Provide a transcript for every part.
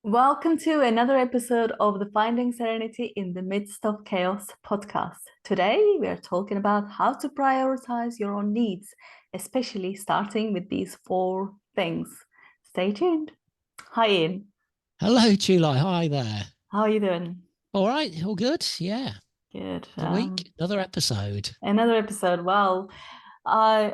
Welcome to another episode of the Finding Serenity in the Midst of Chaos podcast. Today, we are talking about how to prioritize your own needs, especially starting with these four things. Stay tuned. Hi, Ian. Hello, July. Hi there. How are you doing? All right, all good. Yeah, Good. another week, another episode. Another episode. Well, I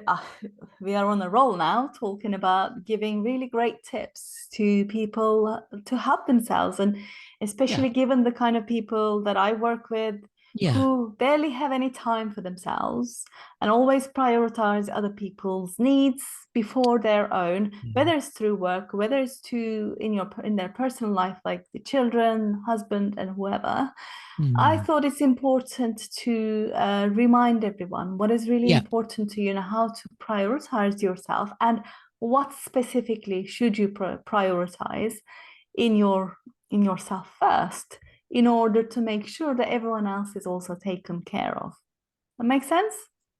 we are on a roll now, talking about giving really great tips to people to help themselves, and Yeah, especially given the kind of people that I work with yeah, who barely have any time for themselves and always prioritize other people's needs before their own, mm, whether it's through work, whether it's to in their personal life, like the children, husband, and whoever. I mm, thought it's important to remind everyone what is really yeah. important to you and how to prioritize yourself and what specifically should you prioritize in yourself first in order to make sure that everyone else is also taken care of. That makes sense?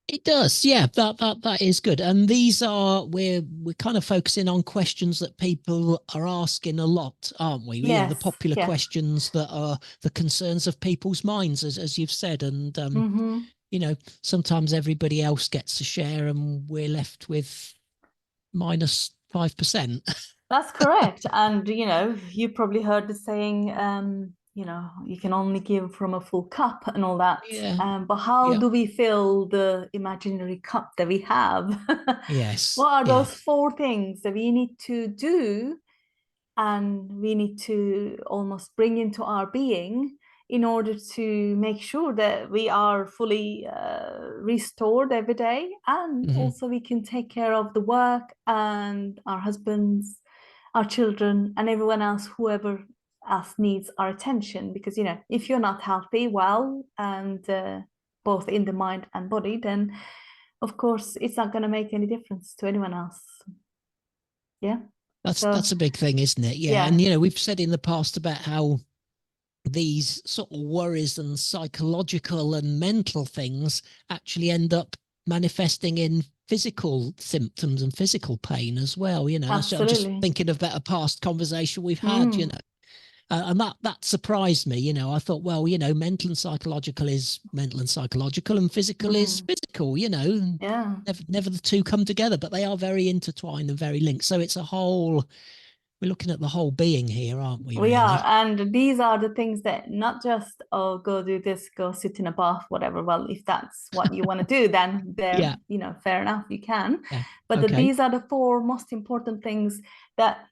It does. Yeah, that is good. And these are we're kind of focusing on questions that people are asking a lot, aren't we? You know, the Yes, popular yes. questions that are the concerns of people's minds, as you've said. And Mm-hmm. you know, sometimes everybody else gets to share, and we're left with -5%. That's correct. And you probably heard the saying, you can only give from a full cup and all that. Yeah, But how yeah, do we fill the imaginary cup that we have? yes, What are yeah. those four things that we need to do and we need to almost bring into our being in order to make sure that we are fully restored every day, and Hmm. also we can take care of the work and our husbands, our children, and everyone else, whoever else needs our attention. Because if you're not healthy, well, and both in the mind and body, then of course it's not going to make any difference to anyone else. Yeah. That's So a big thing, isn't it? Yeah. yeah. And you know, we've said in the past about how these sort of worries and psychological and mental things actually end up manifesting in physical symptoms and physical pain as well. You know, I'm just Absolutely. thinking of that a past conversation we've had, you Mm, know. And that surprised me. You know, I thought, well, you know, mental and psychological is mental and psychological, and physical is mm, physical. You know, and yeah, never the two come together, but they are very intertwined and very linked. So it's a whole. We're looking at the whole being here, aren't we? we are. Really? And these are the things that not just, oh, go do this, go sit in a bath, whatever. Well, if that's what you want to do, then Yeah. fair enough, you can. Yeah. But Okay. these are the four most important things that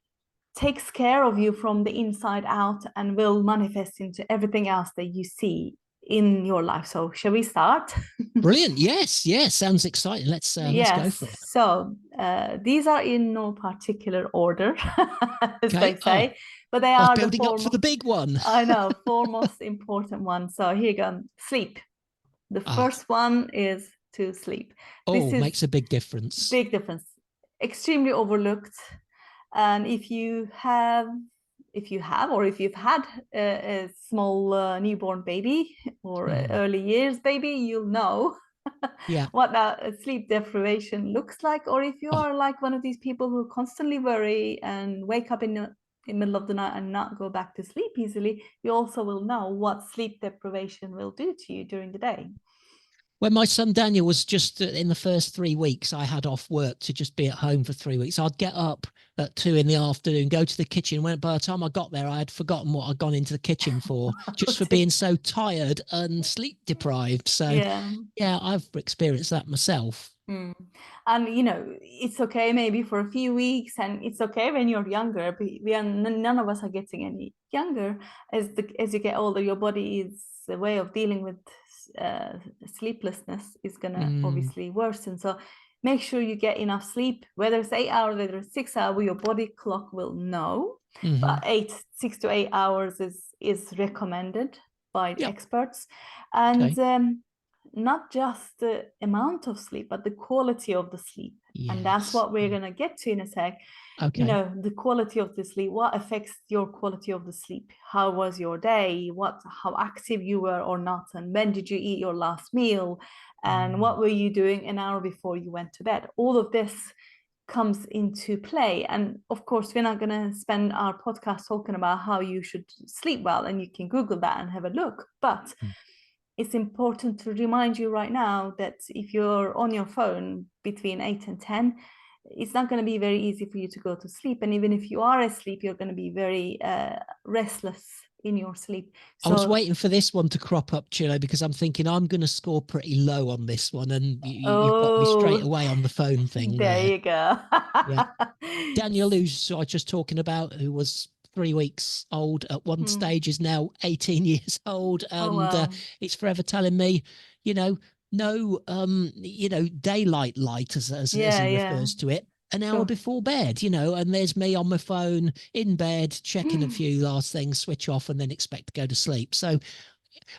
takes care of you from the inside out and will manifest into everything else that you see in your life. So, shall we start? Brilliant. Yes. Yes. Sounds exciting. Let's go Yes, for it. so these are in no particular order, as Okay. they say, but they I was are the building up for the big one. I know, four most important ones. So here you go. Sleep. The Ah. first one is to sleep. This Oh, is makes a big difference. big difference, extremely overlooked. And or if you've had a small newborn baby or Mm. early years baby, you'll know Yeah. what that sleep deprivation looks like. Or if you Oh, are like one of these people who constantly worry and wake up in the middle of the night and not go back to sleep easily, you also will know what sleep deprivation will do to you during the day. when my son Daniel was just in the first 3 weeks, I had off work to just be at home for 3 weeks. I'd get up at 2 in the afternoon, go to the kitchen. When by the time I got there, I had forgotten what I'd gone into the kitchen for, just for being so tired and sleep deprived. So, Yeah. yeah, I've experienced that myself. Mm. And it's okay maybe for a few weeks, and it's okay when you're younger. But none of us are getting any younger. As you get older, your body is a way of dealing with uh, sleeplessness is gonna Mm. obviously worsen. So make sure you get enough sleep, whether it's 8 hours, whether it's 6 hours. Your body clock will know, Hmm. but 6 to 8 hours is recommended by the Yeah. experts, and Okay. not just the amount of sleep, but the quality of the sleep. And that's Yes. what we're Yeah. going to get to in a sec. Okay. The quality of the sleep, what affects your quality of the sleep? How was your day? How active you were or not? And when did you eat your last meal? And Mm. what were you doing an hour before you went to bed? All of this comes into play. And of course, we're not going to spend our podcast talking about how you should sleep well, and you can Google that and have a look. But it's important to remind you right now that if you're on your phone between 8 and 10, it's not going to be very easy for you to go to sleep. And even if you are asleep, you're going to be very restless in your sleep. I was waiting for this one to crop up, Chilo, because I'm thinking I'm going to score pretty low on this one, and you've got me straight away on the phone thing there. There you go. Yeah. Daniel, who I was just talking about, who was 3 weeks old at one stage, is now 18 years old, and it's forever telling me, no, daylight light, as he refers to it, an hour before bed, and there's me on my phone in bed checking a few last things, switch off, and then expect to go to sleep. So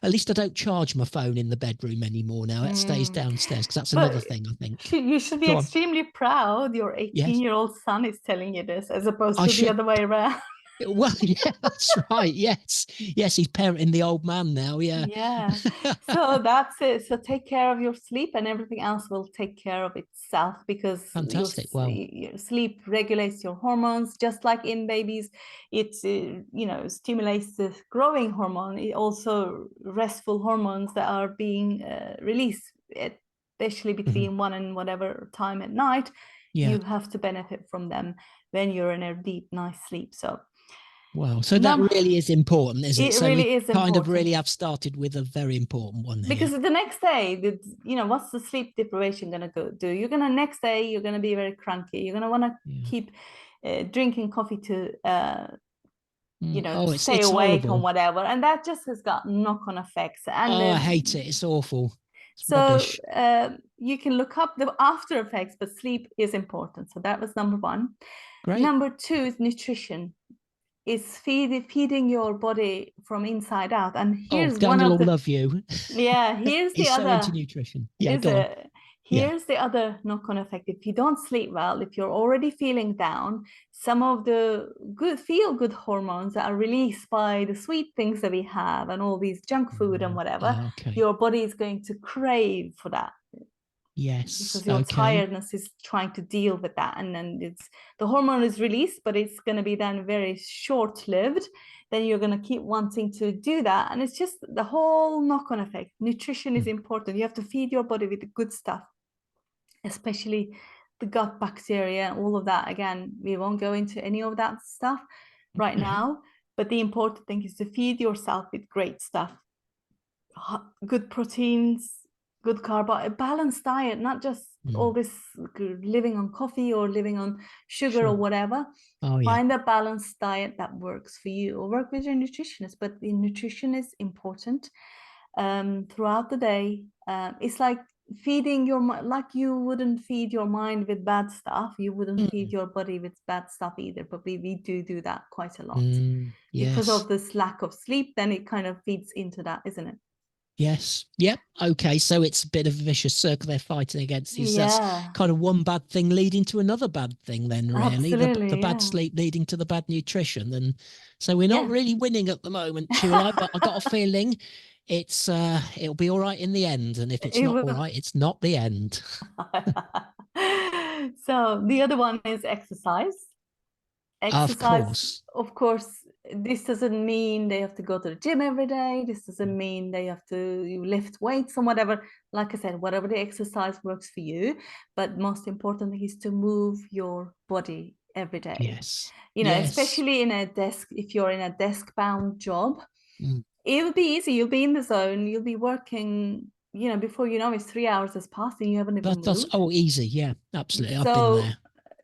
at least I don't charge my phone in the bedroom anymore now. It stays downstairs, because that's another thing, I think. You should be extremely proud your 18-year-old son is telling you this, as opposed to the other way around. Well, yeah, that's right. Yes, he's parenting the old man now. Yeah. So that's it. So take care of your sleep, and everything else will take care of itself, because fantastic. your sleep regulates your hormones, just like in babies. It stimulates the growing hormone. It also restful hormones that are being released, especially between 1 and whatever time at night. You have to benefit from them when you're in a deep, nice sleep. So. Wow. So that really is important, isn't it? It really is important. Kind of really have started with a very important one here. Because the next day, what's the sleep deprivation going to do? Next day, you're going to be very cranky. You're going to want to keep drinking coffee to, stay awake or whatever. And that just has got knock-on effects. And I hate it. It's awful. So you can look up the after effects, but sleep is important. So that was number 1. Great. Number 2 is nutrition. Is feeding your body from inside out. And here's Daniel will love you. Yeah, here's the other. He's so into nutrition. Yeah, go on. Here's the other knock-on effect. If you don't sleep well, if you're already feeling down, some of the feel-good hormones that are released by the sweet things that we have and all these junk food and whatever, your body is going to crave for that. Yes. Because your tiredness is trying to deal with that. And then the hormone is released, but it's going to be then very short-lived. Then you're going to keep wanting to do that. And it's just the whole knock-on effect. Nutrition is important. You have to feed your body with the good stuff, especially the gut bacteria, all of that. Again, we won't go into any of that stuff right now. But the important thing is to feed yourself with great stuff. Good proteins, good carb, a balanced diet, not just all this living on coffee or living on sugar or whatever. Find a balanced diet that works for you, or work with your nutritionist. But the nutrition is important throughout the day. It's like feeding your mind, like you wouldn't feed your mind with bad stuff, you wouldn't feed your body with bad stuff either. But we do that quite a lot because of this lack of sleep. Then it kind of feeds into that, isn't it? Yes. Yep. Okay. So it's a bit of a vicious circle they're fighting against. That's kind of one bad thing leading to another bad thing then, really. Absolutely, the bad sleep leading to the bad nutrition. And so we're not really winning at the moment, Chula, but I got a feeling it'll be all right in the end. And if it's not all right, it's not the end. So the other one is exercise. Exercise, of course, this doesn't mean they have to go to the gym every day. This doesn't mean they have to lift weights or whatever. Like I said, whatever the exercise works for you. But most important is to move your body every day. Yes. Especially in a desk, if you're in a desk-bound job, it will be easy. You'll be in the zone. You'll be working, before you know it's 3 hours has passed and you haven't even moved. Easy. Yeah, absolutely. I've been there.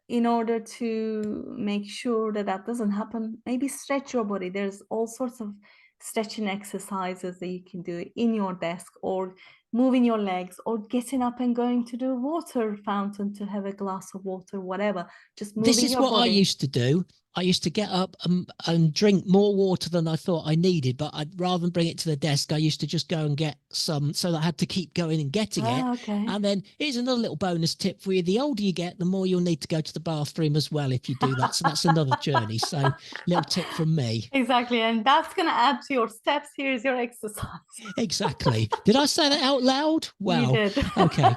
In order to make sure that doesn't happen, maybe stretch your body. There's all sorts of stretching exercises that you can do in your desk, or moving your legs, or getting up and going to the water fountain to have a glass of water, whatever. Just moving your body. This is what I used to do. I used to get up and drink more water than I thought I needed, but rather than bring it to the desk, I used to just go and get some, so that I had to keep going and getting it. Okay. And then here's another little bonus tip for you. The older you get, the more you'll need to go to the bathroom as well if you do that. So that's another journey. So little tip from me. Exactly. And that's going to add to your steps. Here's your exercise. Exactly. Did I say that out loud? Wow. You did. Okay.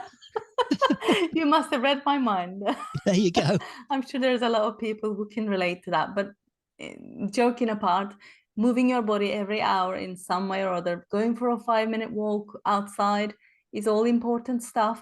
You must have read my mind. There you go. I'm sure there's a lot of people who can relate to that. But joking apart, moving your body every hour in some way or other, going for a 5 minute walk outside is all important stuff.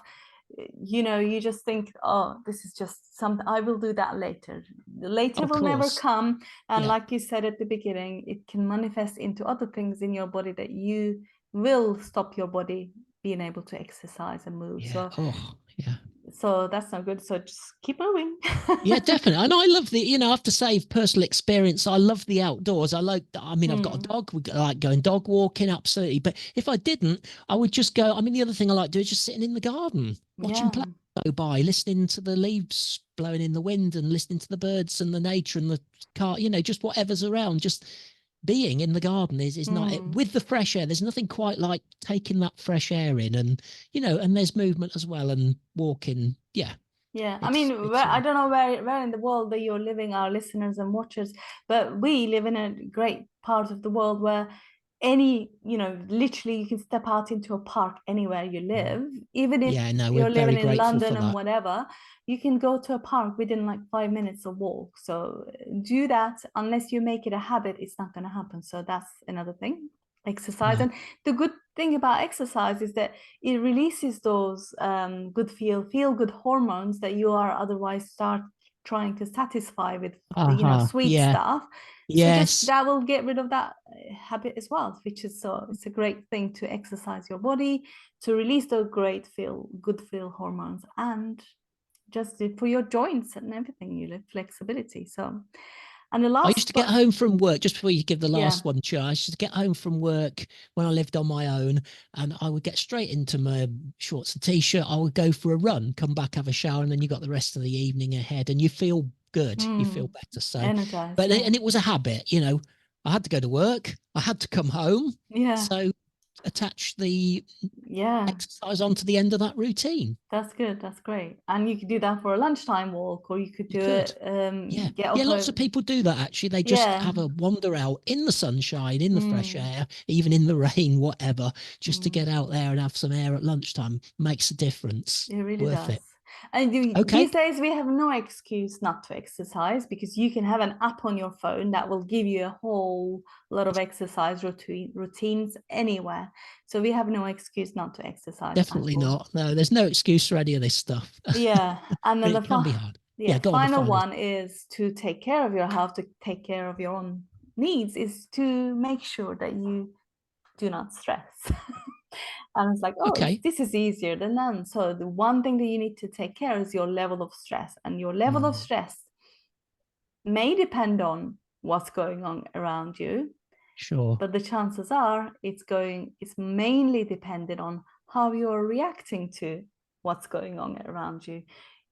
You know, you just think, oh, this is just something, I will do that later. The later Of will never course. come. And Yeah. like you said at the beginning, it can manifest into other things in your body that you will stop your body being able to exercise and move. Yeah. Oh, yeah. So that's not good. So just keep moving. Yeah, definitely. And I love the, I have to say, personal experience, I love the outdoors. I mean, I've got a Mm, dog. I like going dog walking, absolutely. But if I didn't, I would just go. I mean, the other thing I like to do is just sitting in the garden, watching yeah. plants go by, listening to the leaves blowing in the wind and listening to the birds and the nature and the car, just whatever's around. Just being in the garden is not Mm, with the fresh air. There's nothing quite like taking that fresh air in and, and there's movement as well and walking. Yeah, yeah. I mean, it's I don't know where in the world that you're living, our listeners and watchers, but we live in a great part of the world where literally you can step out into a park anywhere you Mm. live, even if Yeah, no, we're you're very living in grateful for London and that. whatever, you can go to a park within like 5 minutes of walk. So do that. Unless you make it a habit, it's not going to happen. So that's another thing. Exercise. No. And the good thing about exercise is that it releases those feel good hormones that you are otherwise start trying to satisfy with Uh-huh. sweet Yeah. stuff. So just Yes. that will get rid of that habit as well, which is so it's a great thing to exercise your body to release those good feel hormones, and just for your joints and everything, you live flexibility. So, and the I last used to get but home from work, just before you give the yeah. last one, Chair, I used to get home from work when I lived on my own and I would get straight into my shorts and t-shirt. I would go for a run, come back, have a shower, and then you got the rest of the evening ahead and you feel good. You feel better. So, Energized, but, yeah. and it was a habit, I had to go to work. I had to come home. Yeah, So attach the yeah. exercise onto the end of that routine. That's good. That's great. And you could do that for a lunchtime walk, or you could You do could. it, Yeah. get Yeah, up lots a, of people do that actually. They just yeah. have a wander out in the sunshine, in the fresh Mm, air, even in the rain, whatever, just to mm. get out there and have some air at lunchtime. Makes a difference. It really Worth does. it. And Okay. these days, we have no excuse not to exercise because you can have an app on your phone that will give you a whole lot of exercise routines anywhere. So we have no excuse not to exercise at Definitely all. not. No, there's no excuse for any of this stuff. Yeah. And But then it can be hard. Yeah, go on the final final. one is to take care of your health, to take care of your own needs, is to make sure that you do not stress. And it's like, oh, Okay. this is easier than none. So the one thing that you need to take care is your level of stress, and your level of Mm, stress may depend on what's going on around you, sure. but the chances are it's mainly dependent on how you're reacting to what's going on around you.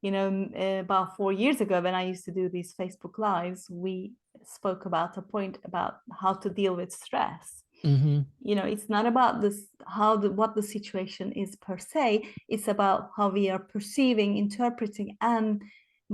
About 4 years ago, when I used to do these Facebook lives, we spoke about a point about how to deal with stress. Hmm. It's not about this what the situation is per se. It's about how we are perceiving, interpreting, and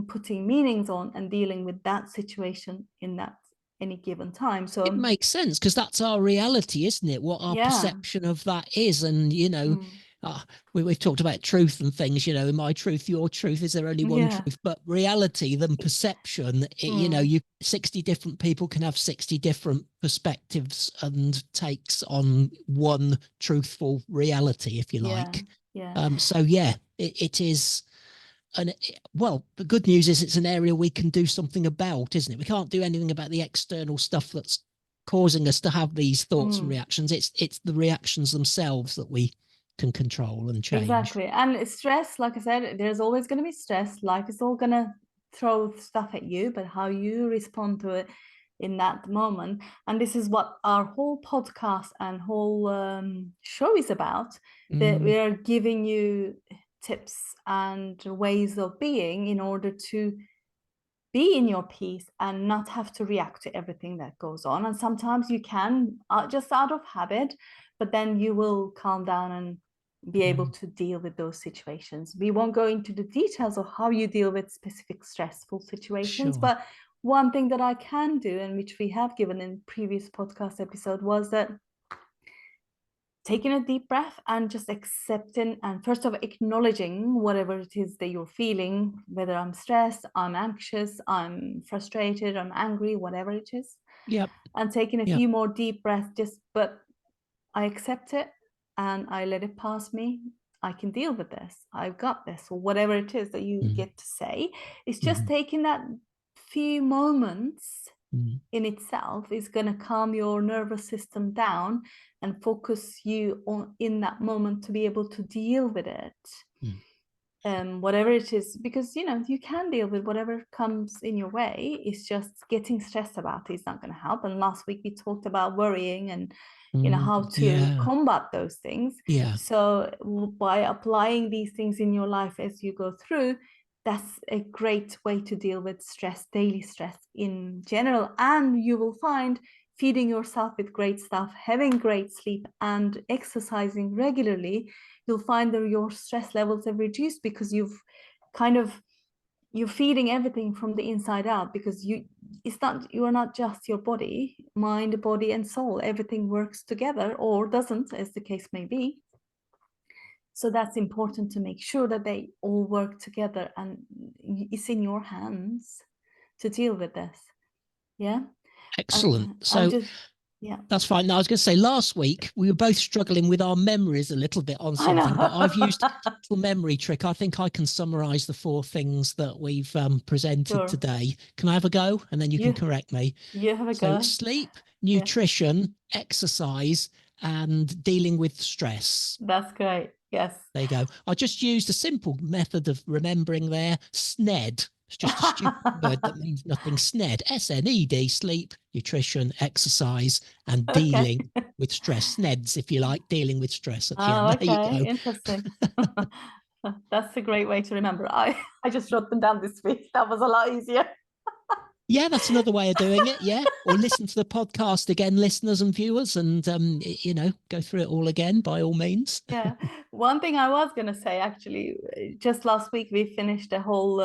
putting meanings on and dealing with that situation in that any given time. It So makes sense because that's our reality, isn't it? What our yeah. perception of that is. And, Mm, uh, we've talked about truth and things, my truth, your truth. Is there only one yeah. truth? But reality, then perception, Mm, 60 different people can have 60 different perspectives and takes on one truthful reality, if you yeah. like. Yeah. So, yeah, it is. And well, the good news is it's an area we can do something about, isn't it? We can't do anything about the external stuff that's causing us to have these thoughts and Mm. reactions. It's the reactions themselves that we can control and change. Exactly. And stress, like I said, there's always going to be stress. Life is all going to throw stuff at you, but how you respond to it in that moment. And this is what our whole podcast and whole show is about, that Mm, we are giving you tips and ways of being in order to be in your peace and not have to react to everything that goes on. And sometimes you can, just out of habit, but then you will calm down and be able mm, to deal with those situations. We won't go into the details of how you deal with specific stressful situations, sure. but one thing that I can do, and which we have given in previous podcast episode, was that taking a deep breath and just accepting, and first of all, acknowledging whatever it is that you're feeling, whether I'm stressed, I'm anxious, I'm frustrated, I'm angry, whatever it is. Yep. And taking a Yep. few more deep breaths, but I accept it and I let it pass me. I can deal with this. I've got this, or whatever it is that you get to say. It's just taking that few moments in itself is going to calm your nervous system down and focus you on in that moment to be able to deal with it. Whatever it is, because you can deal with whatever comes in your way. It's just getting stressed about it is not going to help. And last week we talked about worrying and how to combat those things. So by applying these things in your life as you go through, that's a great way to deal with stress, daily stress in general. And you will find feeding yourself with great stuff, having great sleep, and exercising regularly, you'll find that your stress levels have reduced because you're feeding everything from the inside out, because you are not just your body, mind, body, and soul. Everything works together, or doesn't, as the case may be. So that's important to make sure that they all work together, and it's in your hands to deal with this. Yeah. Excellent. So that's fine. Now, I was going to say, last week we were both struggling with our memories a little bit on something, but I've used a little memory trick. I think I can summarize the 4 things that we've presented today. Can I have a go? And then you can correct me. You have a go. Sleep, nutrition, exercise, and dealing with stress. That's great. Yes. There you go. I just used a simple method of remembering there. SNED. It's just a stupid word that means nothing. SNED. SNED. Sleep, nutrition, exercise, and dealing with stress. SNEDs, if you like, dealing with stress at the end. Okay. There you go. Interesting. That's a great way to remember. I just wrote them down this week. That was a lot easier. Yeah, that's another way of doing it. Yeah. Or listen to the podcast again, listeners and viewers, and, go through it all again by all means. Yeah. One thing I was going to say, actually, just last week, we finished a whole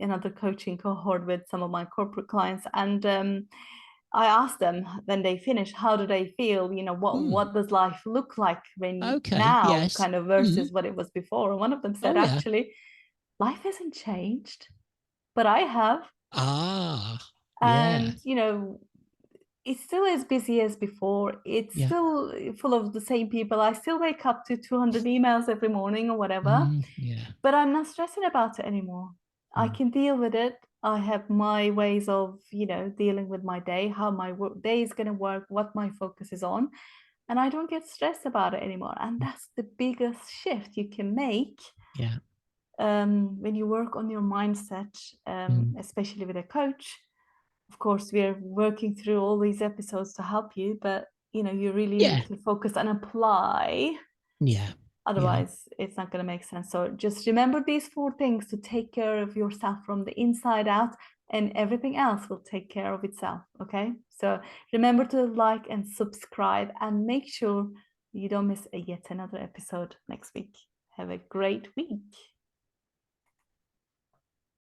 another coaching cohort with some of my corporate clients. And I asked them when they finish, how do they feel? What does life look like when now kind of versus what it was before? And one of them said, actually, life hasn't changed, but I have. And it's still as busy as before. It's still full of the same people. I still wake up to 200 emails every morning or whatever. But I'm not stressing about it anymore. I can deal with it. I have my ways of dealing with my day, how my day is going to work, what my focus is on, and I don't get stressed about it anymore. And that's the biggest shift you can make when you work on your mindset, especially with a coach. Of course, we are working through all these episodes to help you, but you really need to focus and apply. Otherwise, it's not going to make sense. So just remember these 4 things to take care of yourself from the inside out, and everything else will take care of itself. Okay. So remember to like and subscribe, and make sure you don't miss yet another episode next week. Have a great week.